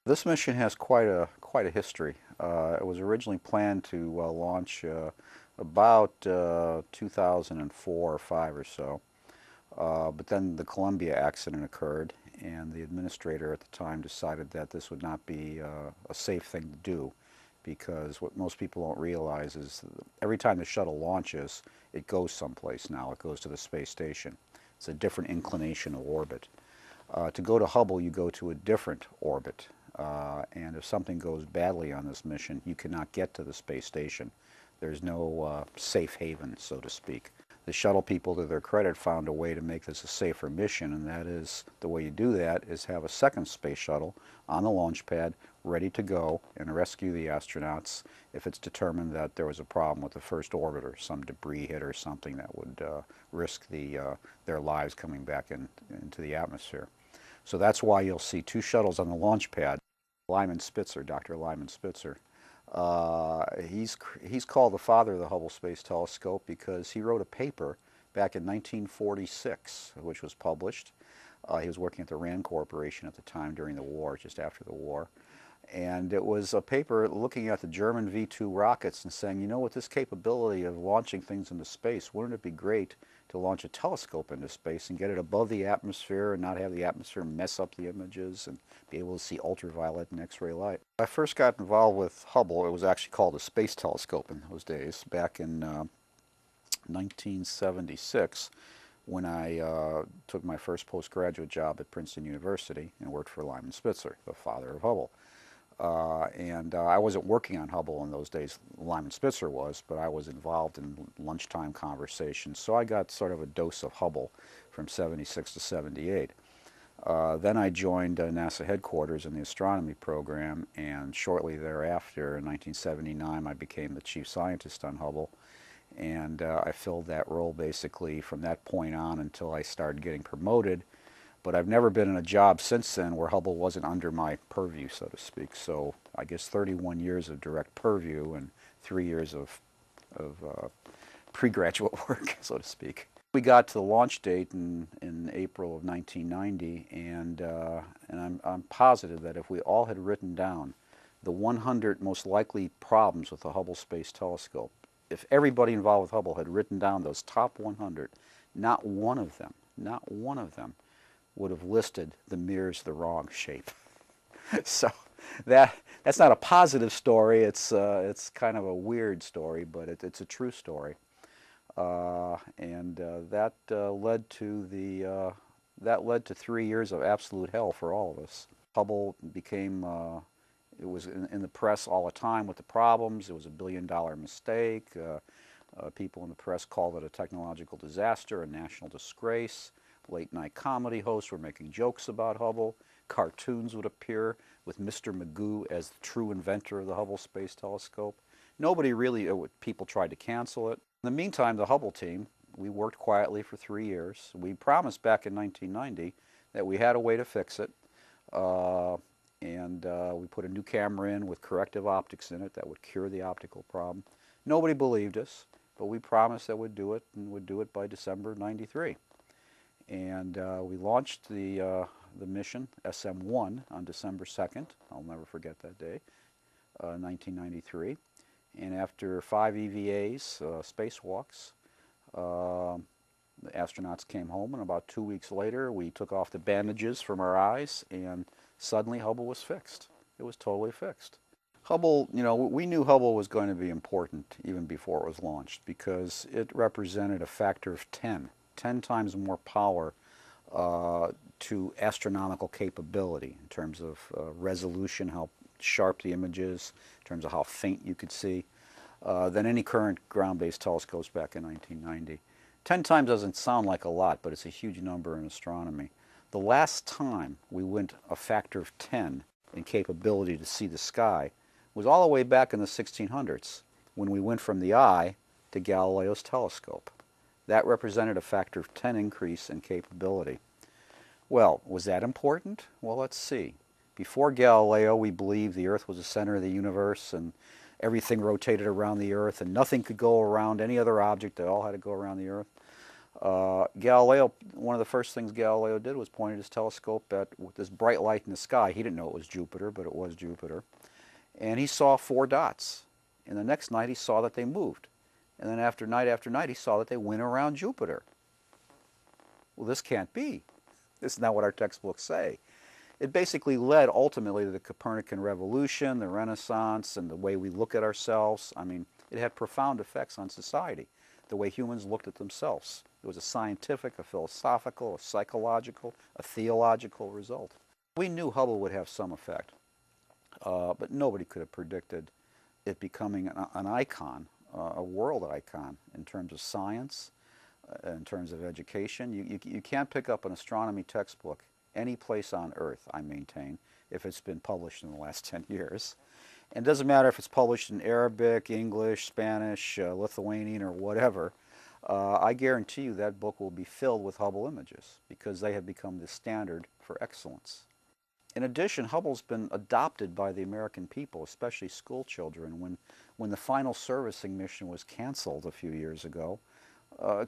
This mission has quite a history. It was originally planned to launch about 2004 or 5 or so, but then the Columbia accident occurred, and the administrator at the time decided that this would not be a safe thing to do, because what most people don't realize is every time the shuttle launches, it goes someplace now. It goes to the space station. It's a different inclination of orbit. To go to Hubble, you go to a different orbit. And if something goes badly on this mission, you cannot get to the space station. There's no safe haven, so to speak. The shuttle people, to their credit, found a way to make this a safer mission, and that is, the way you do that is have a second space shuttle on the launch pad ready to go and rescue the astronauts if it's determined that there was a problem with the first orbiter, some debris hit or something that would risk their lives coming back into the atmosphere. So that's why you'll see 2 shuttles on the launch pad. Lyman Spitzer, Dr. Lyman Spitzer, he's called the father of the Hubble Space Telescope because he wrote a paper back in 1946, which was published. He was working at the Rand Corporation at the time during the war, just after the war. And it was a paper looking at the German V-2 rockets and saying, you know, with this capability of launching things into space, wouldn't it be great to launch a telescope into space and get it above the atmosphere and not have the atmosphere mess up the images and be able to see ultraviolet and X-ray light. When I first got involved with Hubble, it was actually called a space telescope in those days, back in 1976, when I took my first postgraduate job at Princeton University and worked for Lyman Spitzer, the father of Hubble. I wasn't working on Hubble in those days, Lyman Spitzer was, but I was involved in lunchtime conversations, so I got sort of a dose of Hubble from 76 to 78. Then I joined NASA headquarters in the astronomy program, and shortly thereafter, in 1979, I became the chief scientist on Hubble, and I filled that role basically from that point on until I started getting promoted. But I've never been in a job since then where Hubble wasn't under my purview, so to speak. So I guess 31 years of direct purview and 3 years of pre-graduate work, so to speak. We got to the launch date in April of 1990, and I'm positive that if we all had written down the 100 most likely problems with the Hubble Space Telescope, if everybody involved with Hubble had written down those top 100, not one of them would have listed the mirrors the wrong shape. So that's not a positive story. It's kind of a weird story, but it's a true story. That led to 3 years of absolute hell for all of us. Hubble became it was in the press all the time with the problems. It was a billion-dollar mistake. People in the press called it a technological disaster, a national disgrace. Late-night comedy hosts were making jokes about Hubble. Cartoons would appear with Mr. Magoo as the true inventor of the Hubble Space Telescope. People tried to cancel it. In the meantime, the Hubble team, we worked quietly for 3 years. We promised back in 1990 that we had a way to fix it. We put a new camera in with corrective optics in it that would cure the optical problem. Nobody believed us, but we promised that we'd do it, and would do it by December '93. And we launched the mission, SM-1, on December 2nd. I'll never forget that day, 1993. And after 5 EVAs, spacewalks, the astronauts came home, and about 2 weeks later, we took off the bandages from our eyes, and suddenly Hubble was fixed. It was totally fixed. Hubble, we knew Hubble was going to be important even before it was launched because it represented a factor of 10 times more power to astronomical capability in terms of resolution, how sharp the images, in terms of how faint you could see, than any current ground-based telescopes back in 1990. 10 times doesn't sound like a lot, but it's a huge number in astronomy. The last time we went a factor of 10 in capability to see the sky was all the way back in the 1600s when we went from the eye to Galileo's telescope. That represented a factor of 10 increase in capability. Well, was that important? Well, let's see. Before Galileo, we believed the Earth was the center of the universe and everything rotated around the Earth and nothing could go around any other object. They all had to go around the Earth. Galileo, one of the first things Galileo did was pointed his telescope at this bright light in the sky. He didn't know it was Jupiter, but it was Jupiter. And he saw 4 dots. And the next night he saw that they moved. And then after night, he saw that they went around Jupiter. Well, this can't be. This is not what our textbooks say. It basically led ultimately to the Copernican revolution, the Renaissance, and the way we look at ourselves. I mean, it had profound effects on society, the way humans looked at themselves. It was a scientific, a philosophical, a psychological, a theological result. We knew Hubble would have some effect, but nobody could have predicted it becoming an icon, a world icon in terms of science, in terms of education. You can't pick up an astronomy textbook any place on Earth, I maintain, if it's been published in the last 10 years. And it doesn't matter if it's published in Arabic, English, Spanish, Lithuanian, or whatever. I guarantee you that book will be filled with Hubble images because they have become the standard for excellence. In addition, Hubble's been adopted by the American people, especially school children. When the final servicing mission was canceled a few years ago,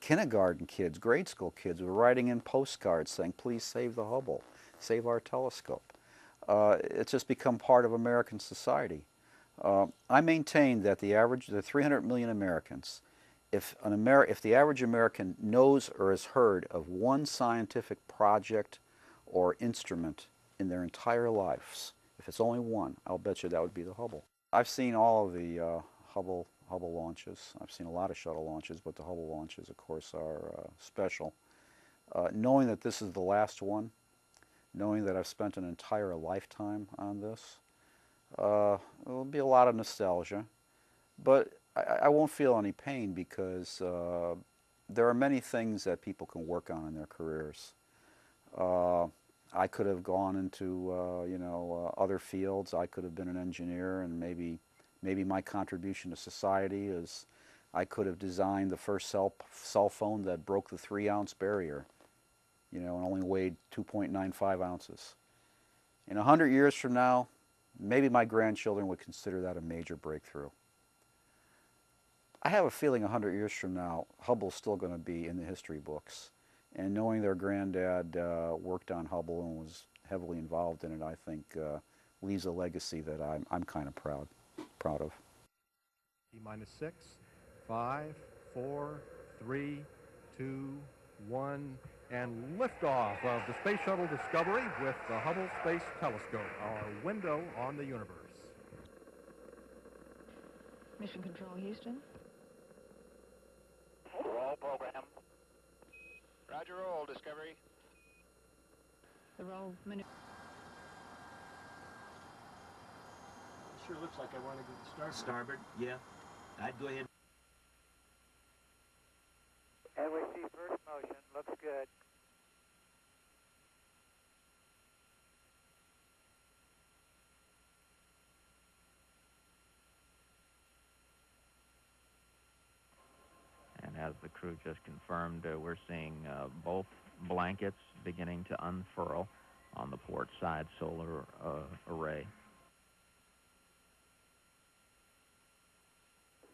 kindergarten kids, grade school kids were writing in postcards saying, please save the Hubble, save our telescope. It's just become part of American society. I maintain that the 300 million Americans, if the average American knows or has heard of one scientific project or instrument in their entire lives, if it's only one, I'll bet you that would be the Hubble. I've seen all of the Hubble launches. I've seen a lot of shuttle launches, but the Hubble launches, of course, are special. Knowing that this is the last one, knowing that I've spent an entire lifetime on this, it will be a lot of nostalgia, but I won't feel any pain because there are many things that people can work on in their careers. I could have gone into other fields. I could have been an engineer, and maybe my contribution to society is I could have designed the first cell phone that broke the 3-ounce barrier, and only weighed 2.95 ounces. In 100 years from now, maybe my grandchildren would consider that a major breakthrough. I have a feeling 100 years from now, Hubble's still going to be in the history books. And knowing their granddad worked on Hubble and was heavily involved in it, I think leaves a legacy that I'm kind of proud of. T-minus 6, 5, 4, 3, 2, 1, and liftoff of the Space Shuttle Discovery with the Hubble Space Telescope, our window on the universe. Mission Control, Houston. Roll program. Roger, roll, Discovery. The roll maneuver. Sure looks like I want to go to starboard. Yeah, I'd go ahead. And we see first motion. Looks good. And as the crew just confirmed, we're seeing both blankets beginning to unfurl on the port side solar array.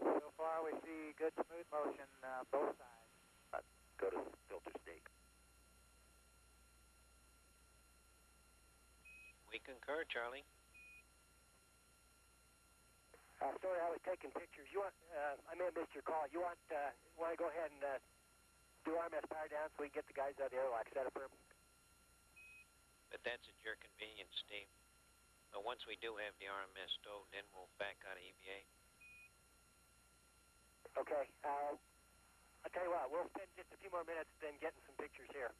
So far we see good smooth motion both sides. Go to filter state. We concur, Charlie. Sorry, I was taking pictures. You want? I may have missed your call. You want to go ahead and do RMS power down so we can get the guys out of the airlock set up for them? But that's at your convenience, Steve. But once we do have the RMS stowed, then we'll back out of EVA. Okay. I'll tell you what. We'll spend just a few more minutes then getting some pictures here.